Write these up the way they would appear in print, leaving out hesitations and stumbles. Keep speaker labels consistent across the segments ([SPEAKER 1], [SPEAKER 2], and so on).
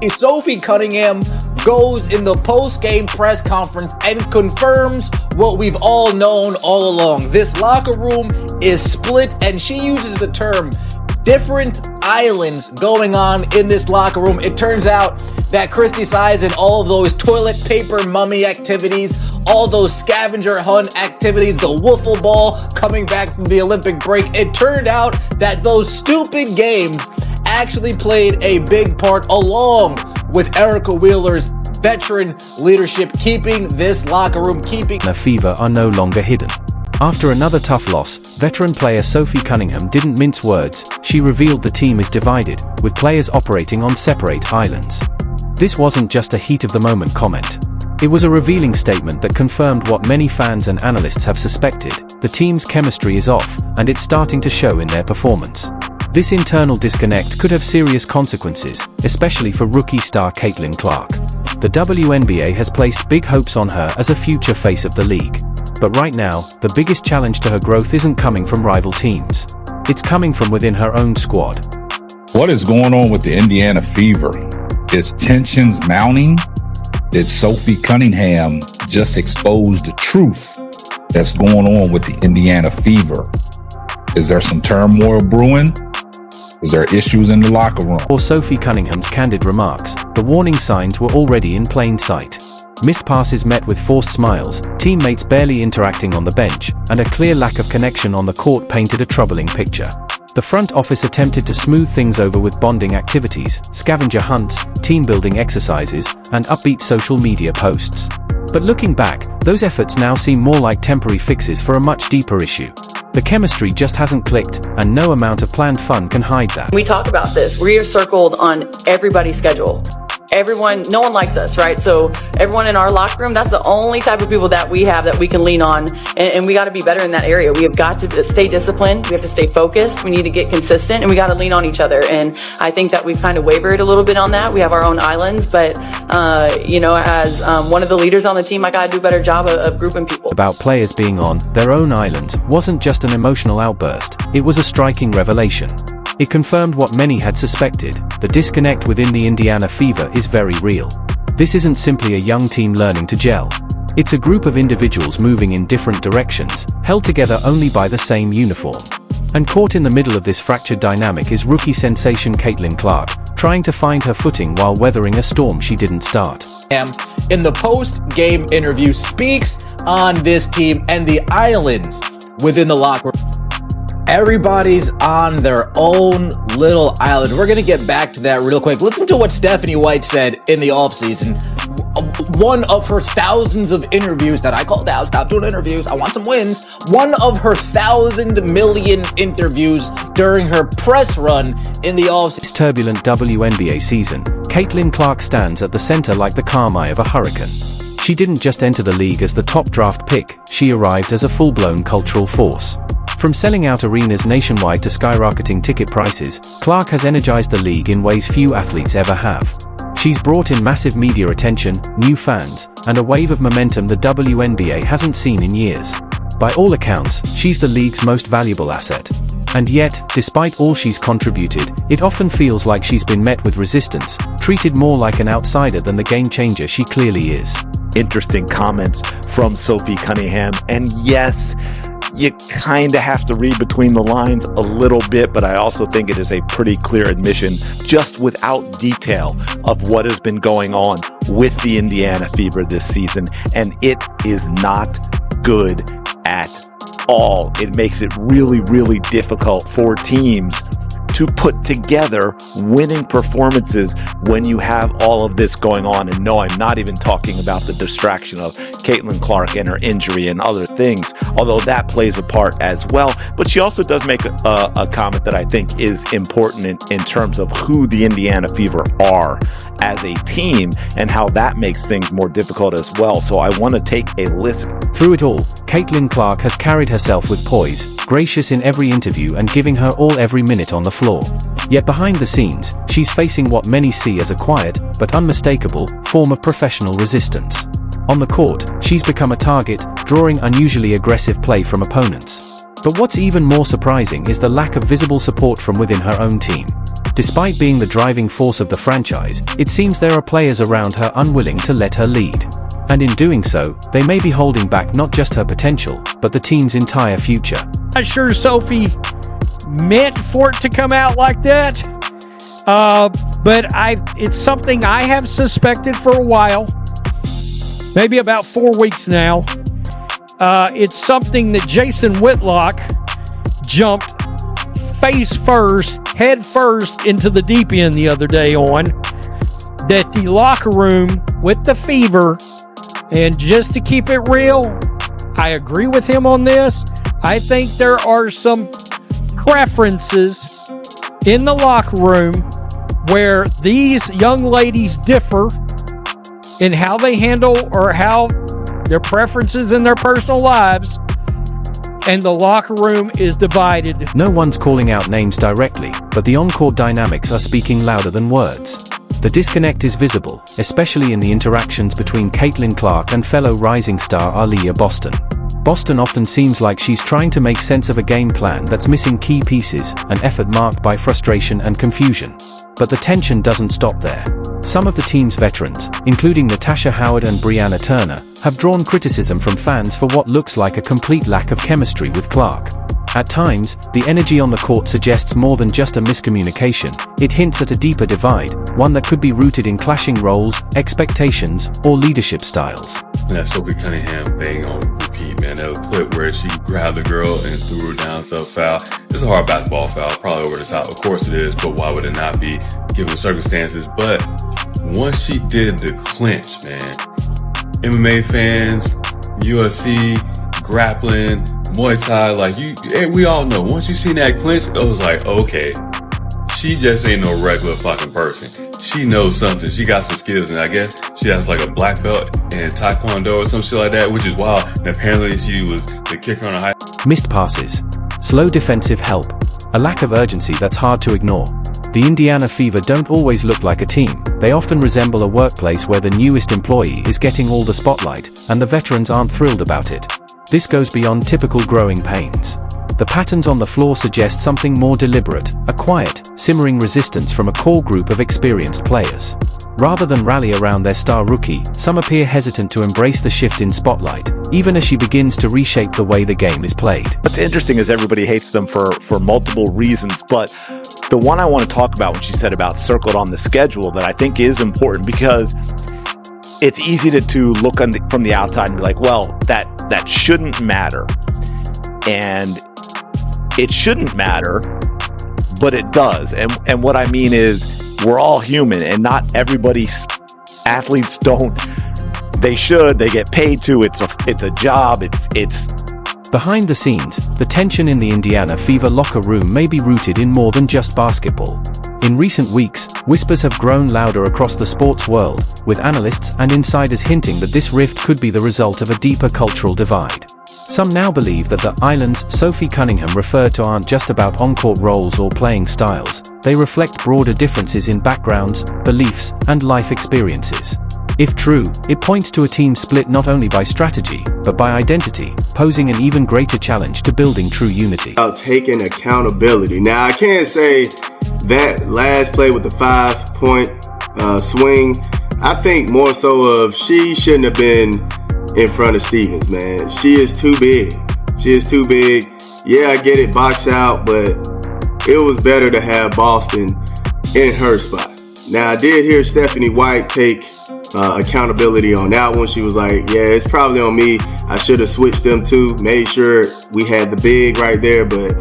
[SPEAKER 1] Sophie Cunningham goes in the post-game press conference and confirms what we've all known all along. This locker room is split, and she uses the term different islands going on in this locker room. It turns out that Christy Sides and all of those toilet paper mummy activities, all those scavenger hunt activities, the wiffle ball coming back from the Olympic break, it turned out that those stupid games actually played a big part, along with Erica Wheeler's veteran leadership, keeping this locker room,
[SPEAKER 2] The fever are no longer hidden. After another tough loss, veteran player Sophie Cunningham didn't mince words. She revealed the team is divided, with players operating on separate islands. This wasn't just a heat-of-the-moment comment. It was a revealing statement that confirmed what many fans and analysts have suspected: the team's chemistry is off, and it's starting to show in their performance. This internal disconnect could have serious consequences, especially for rookie star Caitlin Clark. The WNBA has placed big hopes on her as a future face of the league. But right now, the biggest challenge to her growth isn't coming from rival teams. It's coming from within her own squad.
[SPEAKER 3] What is going on with the Indiana Fever? Is tensions mounting? Did Sophie Cunningham just expose the truth that's going on with the Indiana Fever? Is there some turmoil brewing? Is there issues in the locker room?
[SPEAKER 2] For Sophie Cunningham's candid remarks, the warning signs were already in plain sight. Missed passes met with forced smiles, teammates barely interacting on the bench, and a clear lack of connection on the court painted a troubling picture. The front office attempted to smooth things over with bonding activities, scavenger hunts, team-building exercises, and upbeat social media posts. But looking back, those efforts now seem more like temporary fixes for a much deeper issue. The chemistry just hasn't clicked, and no amount of planned fun can hide that.
[SPEAKER 4] We talk about this. We are circled on everybody's schedule. Everyone, no one likes us, right? So everyone in our locker room, that's the only type of people that we have that we can lean on. And we got to be better in that area. We have got to stay disciplined. We have to stay focused. We need to get consistent, and we got to lean on each other. And I think that we've kind of wavered a little bit on that. We have our own islands, but as one of the leaders on the team, I got to do a better job of grouping people.
[SPEAKER 2] About players being on their own islands wasn't just an emotional outburst. It was a striking revelation. It confirmed what many had suspected: the disconnect within the Indiana Fever is very real. This isn't simply a young team learning to gel. It's a group of individuals moving in different directions, held together only by the same uniform. And caught in the middle of this fractured dynamic is rookie sensation Caitlin Clark, trying to find her footing while weathering a storm she didn't start.
[SPEAKER 1] In the post-game interview, speaks on this team and the islands within the locker room. Everybody's on their own little island. We're going to get back to that real quick. Listen to what Stephanie White said in the offseason. One of her thousands of interviews that I called out. Stop doing interviews. I want some wins. One of her 1,000 million interviews during her press run in the offseason.
[SPEAKER 2] This turbulent WNBA season, Caitlin Clark stands at the center like the calm eye of a hurricane. She didn't just enter the league as the top draft pick. She arrived as a full-blown cultural force. From selling out arenas nationwide to skyrocketing ticket prices, Clark has energized the league in ways few athletes ever have. She's brought in massive media attention, new fans, and a wave of momentum the WNBA hasn't seen in years. By all accounts, she's the league's most valuable asset. And yet, despite all she's contributed, it often feels like she's been met with resistance, treated more like an outsider than the game changer she clearly is.
[SPEAKER 5] Interesting comments from Sophie Cunningham, and yes, you kind of have to read between the lines a little bit, but I also think it is a pretty clear admission, just without detail, of what has been going on with the Indiana Fever this season, and it is not good at all. It makes it really, really difficult for teams to put together winning performances when you have all of this going on. And no, I'm not even talking about the distraction of Caitlin Clark and her injury and other things, although that plays a part as well. But she also does make a comment that I think is important in terms of who the Indiana Fever are as a team and how that makes things more difficult as well. So I want to take a listen.
[SPEAKER 2] Through it all, Caitlin Clark has carried herself with poise, gracious in every interview and giving her all every minute on the floor. Yet behind the scenes, she's facing what many see as a quiet, but unmistakable, form of professional resistance. On the court, she's become a target, drawing unusually aggressive play from opponents. But what's even more surprising is the lack of visible support from within her own team. Despite being the driving force of the franchise, it seems there are players around her unwilling to let her lead. And in doing so, they may be holding back not just her potential, but the team's entire future.
[SPEAKER 6] Not sure Sophie meant for it to come out like that, but it's something I have suspected for a while, maybe about 4 weeks now. It's something that Jason Whitlock jumped face first, head first into the deep end the other day on, that the locker room with the Fever, and just to keep it real, I agree with him on this. I think there are some preferences in the locker room where these young ladies differ in how they handle or how their preferences in their personal lives, and the locker room is divided.
[SPEAKER 2] No one's calling out names directly, but the on-court dynamics are speaking louder than words. The disconnect is visible, especially in the interactions between Caitlin Clark and fellow rising star Aaliyah Boston. Boston often seems like she's trying to make sense of a game plan that's missing key pieces, an effort marked by frustration and confusion. But the tension doesn't stop there. Some of the team's veterans, including Natasha Howard and Brianna Turner, have drawn criticism from fans for what looks like a complete lack of chemistry with Clark. At times, the energy on the court suggests more than just a miscommunication. It hints at a deeper divide, one that could be rooted in clashing roles, expectations, or leadership styles.
[SPEAKER 7] And that Sophie Cunningham thing on repeat, man. That clip where she grabbed the girl and threw her down, foul. It's a hard basketball foul, probably over the top. Of course it is, but why would it not be given the circumstances? But once she did the clinch, man, MMA fans, UFC, grappling, Muay Thai, we all know. Once you seen that clinch, it was like, okay, she just ain't no regular fucking person. She knows something. She got some skills, and I guess she has like a black belt in Taekwondo or some shit like that, which is wild. And apparently she was the kicker on a high.
[SPEAKER 2] Missed passes, slow defensive help, a lack of urgency that's hard to ignore. The Indiana Fever don't always look like a team. They often resemble a workplace where the newest employee is getting all the spotlight, and the veterans aren't thrilled about it. This goes beyond typical growing pains. The patterns on the floor suggest something more deliberate, a quiet, simmering resistance from a core group of experienced players. Rather than rally around their star rookie, some appear hesitant to embrace the shift in spotlight, even as she begins to reshape the way the game is played.
[SPEAKER 5] What's interesting is everybody hates them for multiple reasons, but the one I want to talk about when she said about circled on the schedule that I think is important, because it's easy to look from the outside and be like, well, that shouldn't matter. And it shouldn't matter, but it does. And what I mean is, we're all human, and not everybody's athletes don't. They should. They get paid to. It's a job. It's
[SPEAKER 2] Behind the scenes, the tension in the Indiana Fever locker room may be rooted in more than just basketball. In recent weeks, whispers have grown louder across the sports world, with analysts and insiders hinting that this rift could be the result of a deeper cultural divide. Some now believe that the islands Sophie Cunningham referred to aren't just about on-court roles or playing styles. They reflect broader differences in backgrounds, beliefs, and life experiences. If true, it points to a team split not only by strategy, but by identity, posing an even greater challenge to building true unity.
[SPEAKER 8] About taking accountability. Now, I can't say that last play with the 5-point swing. I think more so of she shouldn't have been in front of Stevens, man. She is too big. She is too big. Yeah, I get it, box out, but it was better to have Boston in her spot. Now, I did hear Stephanie White take accountability on that one. She was like, yeah, it's probably on me. I should have switched them too, made sure we had the big right there, but,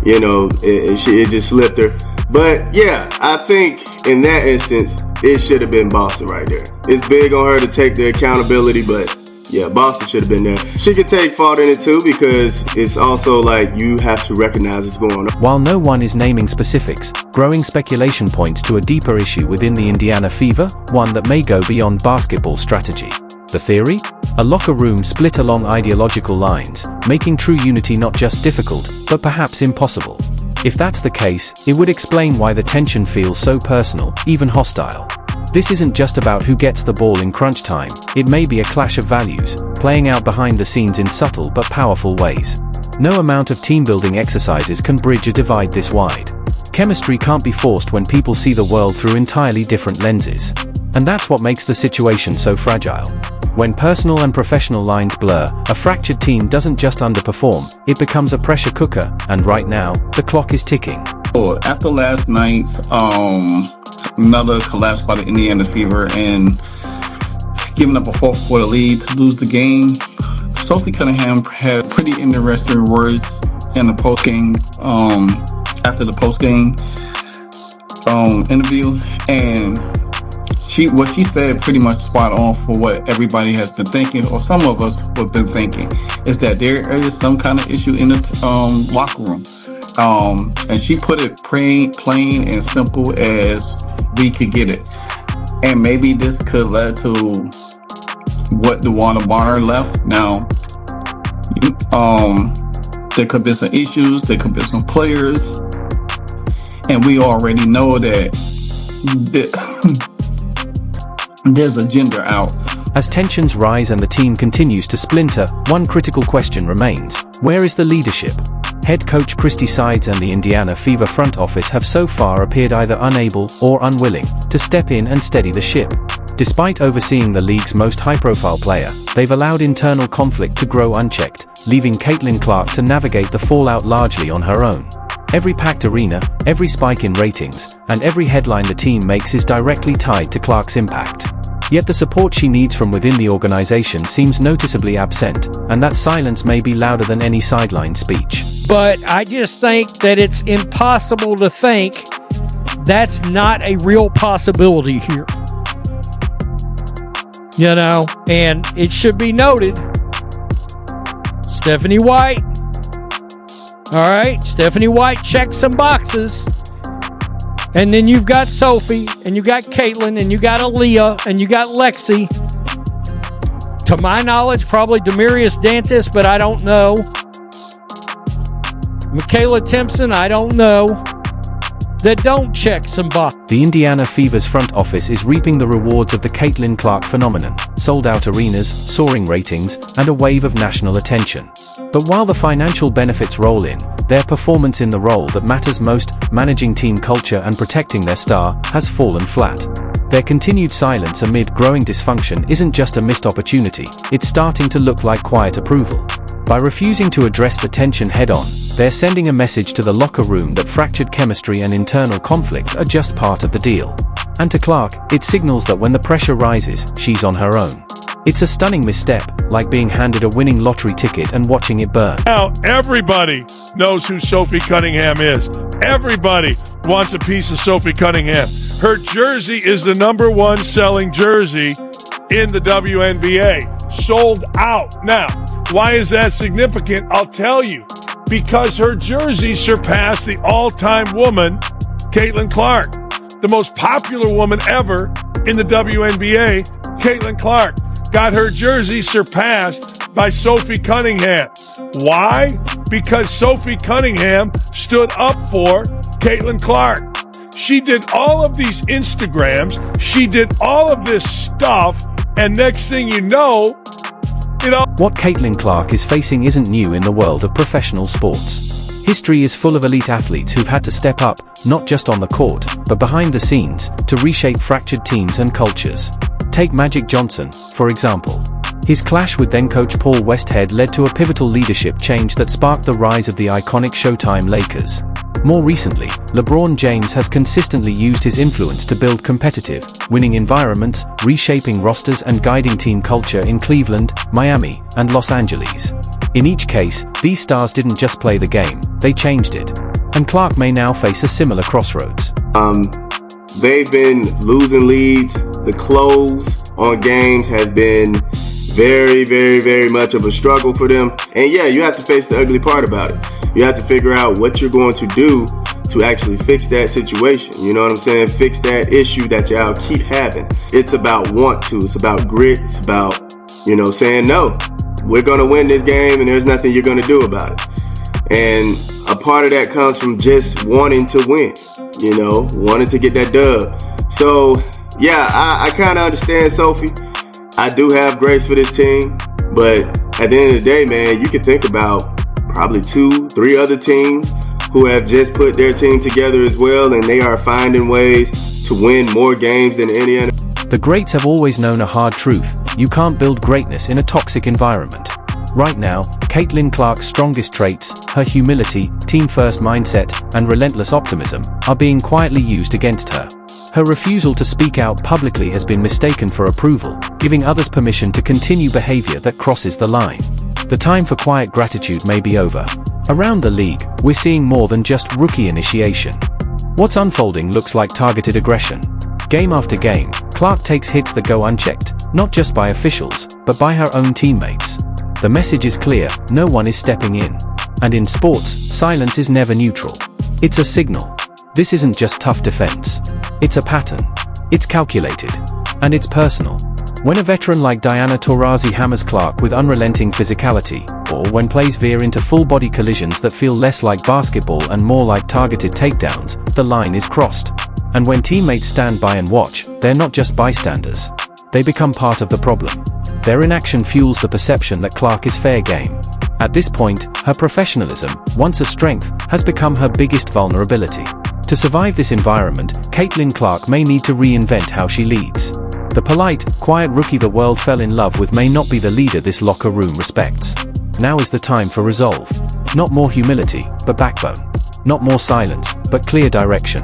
[SPEAKER 8] you know, it just slipped her. But, yeah, I think in that instance, it should have been Boston right there. It's big on her to take the accountability, but yeah, Boston should have been there. She could take fault in it too, because it's also like you have to recognize what's going on.
[SPEAKER 2] While no one is naming specifics, growing speculation points to a deeper issue within the Indiana Fever, one that may go beyond basketball strategy. The theory? A locker room split along ideological lines, making true unity not just difficult, but perhaps impossible. If that's the case, it would explain why the tension feels so personal, even hostile. This isn't just about who gets the ball in crunch time. It may be a clash of values, playing out behind the scenes in subtle but powerful ways. No amount of team-building exercises can bridge a divide this wide. Chemistry can't be forced when people see the world through entirely different lenses. And that's what makes the situation so fragile. When personal and professional lines blur, a fractured team doesn't just underperform, it becomes a pressure cooker, and right now, the clock is ticking.
[SPEAKER 9] After last night, another collapse by the Indiana Fever and giving up a fourth quarter lead to lose the game, Sophie Cunningham had pretty interesting words in the post-game, after the post-game interview, and what she said pretty much spot on for what everybody has been thinking, or some of us have been thinking, is that there is some kind of issue in the locker room. And she put it plain and simple as we could get it. And maybe this could lead to what DeWanna Bonner left. Now, there could be some issues, there could be some players, and we already know that there's a gender out.
[SPEAKER 2] As tensions rise and the team continues to splinter, one critical question remains: where is the leadership? Head coach Christy Sides and the Indiana Fever front office have so far appeared either unable or unwilling to step in and steady the ship. Despite overseeing the league's most high-profile player, they've allowed internal conflict to grow unchecked, leaving Caitlin Clark to navigate the fallout largely on her own. Every packed arena, every spike in ratings, and every headline the team makes is directly tied to Clark's impact. Yet the support she needs from within the organization seems noticeably absent, and that silence may be louder than any sideline speech.
[SPEAKER 6] But I just think that it's impossible to think that's not a real possibility here. You know, and it should be noted, Stephanie White. All right, Stephanie White checked some boxes. And then you've got Sophie, and you got Caitlin, and you got Aaliyah, and you got Lexi. To my knowledge, probably Demarius Dantis, but I don't know. Michaela Timpson, I don't know. That don't check some boxes.
[SPEAKER 2] The Indiana Fever's front office is reaping the rewards of the Caitlin Clark phenomenon: sold-out arenas, soaring ratings, and a wave of national attention. But while the financial benefits roll in, their performance in the role that matters most, managing team culture and protecting their star, has fallen flat. Their continued silence amid growing dysfunction isn't just a missed opportunity, it's starting to look like quiet approval. By refusing to address the tension head-on, they're sending a message to the locker room that fractured chemistry and internal conflict are just part of the deal. And to Clark, it signals that when the pressure rises, she's on her own. It's a stunning misstep, like being handed a winning lottery ticket and watching it burn.
[SPEAKER 10] Now everybody knows who Sophie Cunningham is. Everybody wants a piece of Sophie Cunningham. Her jersey is the #1 selling jersey in the WNBA. Sold out. Now, why is that significant? I'll tell you. Because her jersey surpassed the all-time woman, Caitlin Clark. The most popular woman ever in the WNBA, Caitlin Clark, got her jersey surpassed by Sophie Cunningham. Why? Because Sophie Cunningham stood up for Caitlin Clark. She did all of these Instagrams. She did all of this stuff. And next thing you know,
[SPEAKER 2] what Caitlin Clark is facing isn't new in the world of professional sports. History is full of elite athletes who've had to step up, not just on the court, but behind the scenes, to reshape fractured teams and cultures. Take Magic Johnson, for example. His clash with then-coach Paul Westhead led to a pivotal leadership change that sparked the rise of the iconic Showtime Lakers. More recently, LeBron James has consistently used his influence to build competitive, winning environments, reshaping rosters and guiding team culture in Cleveland, Miami, and Los Angeles. In each case, these stars didn't just play the game, they changed it. And Clark may now face a similar crossroads.
[SPEAKER 8] They've been losing leads. The close on games has been very, very, very much of a struggle for them. And yeah, you have to face the ugly part about it. You have to figure out what you're going to do to actually fix that situation. You know what I'm saying? Fix that issue that y'all keep having. It's about want to. It's about grit. It's about, saying, no, we're going to win this game and there's nothing you're going to do about it. And a part of that comes from just wanting to win, wanting to get that dub. So, yeah, I kind of understand Sophie. I do have grace for this team. But at the end of the day, man, you can think about probably 2-3 other teams who have just put their team together as well, and they are finding ways to win more games than Indiana.
[SPEAKER 2] The greats have always known a hard truth: you can't build greatness in a toxic environment. Right now, Caitlin Clark's strongest traits, her humility, team-first mindset, and relentless optimism, are being quietly used against her. Her refusal to speak out publicly has been mistaken for approval, giving others permission to continue behavior that crosses the line. The time for quiet gratitude may be over. Around the league, we're seeing more than just rookie initiation. What's unfolding looks like targeted aggression. Game after game, Clark takes hits that go unchecked, not just by officials, but by her own teammates. The message is clear: no one is stepping in. And in sports, silence is never neutral. It's a signal. This isn't just tough defense. It's a pattern. It's calculated. And it's personal. When a veteran like Diana Taurasi hammers Clark with unrelenting physicality, or when plays veer into full-body collisions that feel less like basketball and more like targeted takedowns, the line is crossed. And when teammates stand by and watch, they're not just bystanders. They become part of the problem. Their inaction fuels the perception that Clark is fair game. At this point, her professionalism, once a strength, has become her biggest vulnerability. To survive this environment, Caitlin Clark may need to reinvent how she leads. The polite, quiet rookie the world fell in love with may not be the leader this locker room respects. Now is the time for resolve. Not more humility, but backbone. Not more silence, but clear direction.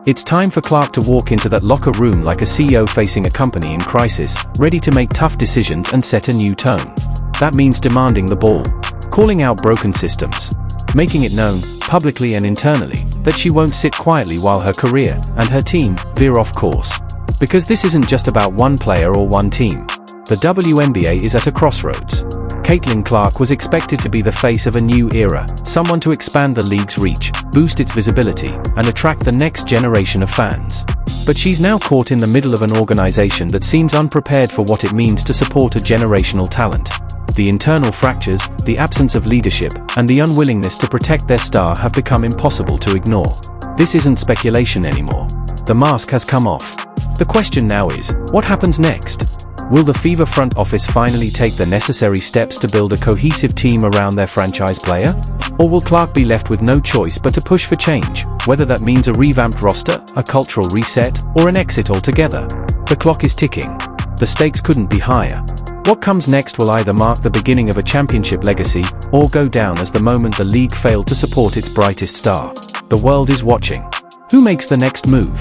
[SPEAKER 2] It's time for Clark to walk into that locker room like a CEO facing a company in crisis, ready to make tough decisions and set a new tone. That means demanding the ball, calling out broken systems, making it known, publicly and internally, that she won't sit quietly while her career and her team veer off course. Because this isn't just about one player or one team. The WNBA is at a crossroads. Caitlin Clark was expected to be the face of a new era, someone to expand the league's reach, boost its visibility, and attract the next generation of fans. But she's now caught in the middle of an organization that seems unprepared for what it means to support a generational talent. The internal fractures, the absence of leadership, and the unwillingness to protect their star have become impossible to ignore. This isn't speculation anymore. The mask has come off. The question now is, what happens next? Will the Fever front office finally take the necessary steps to build a cohesive team around their franchise player? Or will Clark be left with no choice but to push for change, whether that means a revamped roster, a cultural reset, or an exit altogether? The clock is ticking. The stakes couldn't be higher. What comes next will either mark the beginning of a championship legacy, or go down as the moment the league failed to support its brightest star. The world is watching. Who makes the next move?